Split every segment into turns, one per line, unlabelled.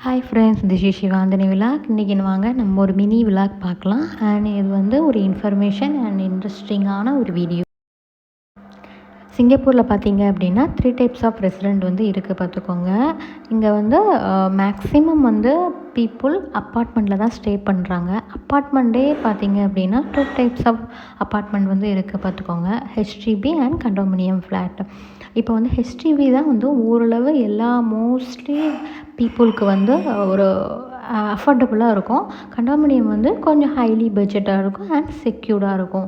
Hi friends, this is Shivanthini vlog. இன்றைக்கி வாங்க நம்ம ஒரு மினி விலாக் பார்க்கலாம். அண்ட் இது வந்து ஒரு இன்ஃபர்மேஷன் அண்ட் இன்ட்ரெஸ்டிங்கான ஒரு வீடியோ. சிங்கப்பூரில் பார்த்தீங்க அப்படின்னா 3 டைப்ஸ் ஆஃப் ரெசிடெண்ட் வந்து இருக்குது பார்த்துக்கோங்க. இங்கே வந்து மேக்ஸிமம் வந்து பீப்புள் அப்பார்ட்மெண்ட்டில் தான் ஸ்டே பண்ணுறாங்க. அப்பார்ட்மெண்ட்டே பார்த்தீங்க அப்படின்னா 2 டைப்ஸ் ஆஃப் அப்பார்ட்மெண்ட் வந்து இருக்குது பார்த்துக்கோங்க. HDB and condominium flat. இப்போ வந்து ஹெச்டிபி தான் வந்து ஓரளவு எல்லா மோஸ்ட்லி பீப்புளுக்கு வந்து ஒரு அஃபோர்டபுளாக இருக்கும். கண்டோமினியம் வந்து கொஞ்சம் ஹைலி பட்ஜெட்டாக இருக்கும் அண்ட் செக்யூர்டாக இருக்கும்.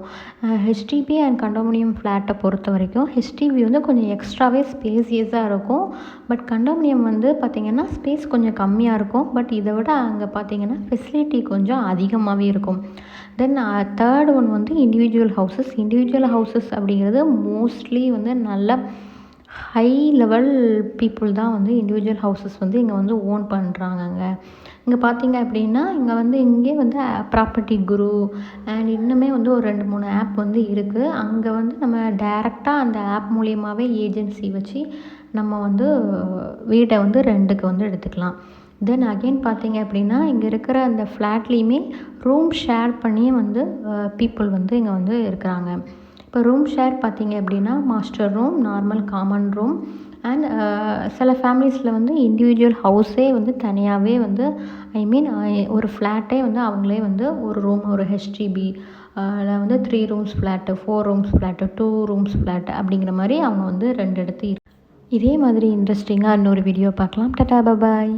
ஹெச்டிபி அண்ட் கண்டோமினியம் ஃப்ளாட்டை பொறுத்த வரைக்கும் ஹெச்டிபி வந்து கொஞ்சம் எக்ஸ்ட்ராவே ஸ்பேசியஸாக இருக்கும். பட் கண்டோமினியம் வந்து பார்த்திங்கன்னா ஸ்பேஸ் கொஞ்சம் கம்மியாக இருக்கும். பட் இதை விட அங்கே பார்த்திங்கன்னா ஃபெசிலிட்டி கொஞ்சம் அதிகமாகவே இருக்கும். தென் தேர்ட் ஒன் வந்து இண்டிவிஜுவல் ஹவுசஸ். இண்டிவிஜுவல் ஹவுசஸ் அப்படிங்கிறது மோஸ்ட்லி வந்து நல்ல ஹை லெவல் பீப்புள் தான் வந்து இண்டிவிஜுவல் ஹவுசஸ் வந்து இங்கே வந்து ஓன் பண்ணுறாங்கங்க. இங்கே பார்த்தீங்க அப்படின்னா இங்கே வந்து ப்ராப்பர்ட்டி குரு அண்ட் இன்னுமே வந்து ஒரு 2-3 ஆப் வந்து இருக்குது. அங்கே வந்து நம்ம டைரெக்டாக அந்த ஆப் மூலியமாகவே ஏஜென்சி வச்சு நம்ம வந்து வீட்டை வந்து ரெண்டுக்கு வந்து எடுத்துக்கலாம். தென் அகெயின் பார்த்தீங்க அப்படின்னா இங்கே இருக்கிற அந்த ஃப்ளாட்லேயுமே ரூம் ஷேர் பண்ணி வந்து பீப்புள் வந்து இங்கே வந்து இருக்கிறாங்க. இப்போ ரூம் ஷேர் பார்த்தீங்க அப்படின்னா master room, normal common room and சில ஃபேமிலிஸில் வந்து இண்டிவிஜுவல் ஹவுஸே வந்து தனியாகவே வந்து ஒரு ஃப்ளாட்டே வந்து அவங்களே வந்து ஒரு ரூம், ஒரு ஹெச்டிபி அதில் வந்து 3 rooms flat, 4 rooms flat, 2 rooms flat அப்படிங்கிற மாதிரி அவங்க வந்து 2 இடத்து. இதே மாதிரி இன்ட்ரெஸ்டிங்காக இன்னொரு வீடியோ பார்க்கலாம். டாடா, பாய்.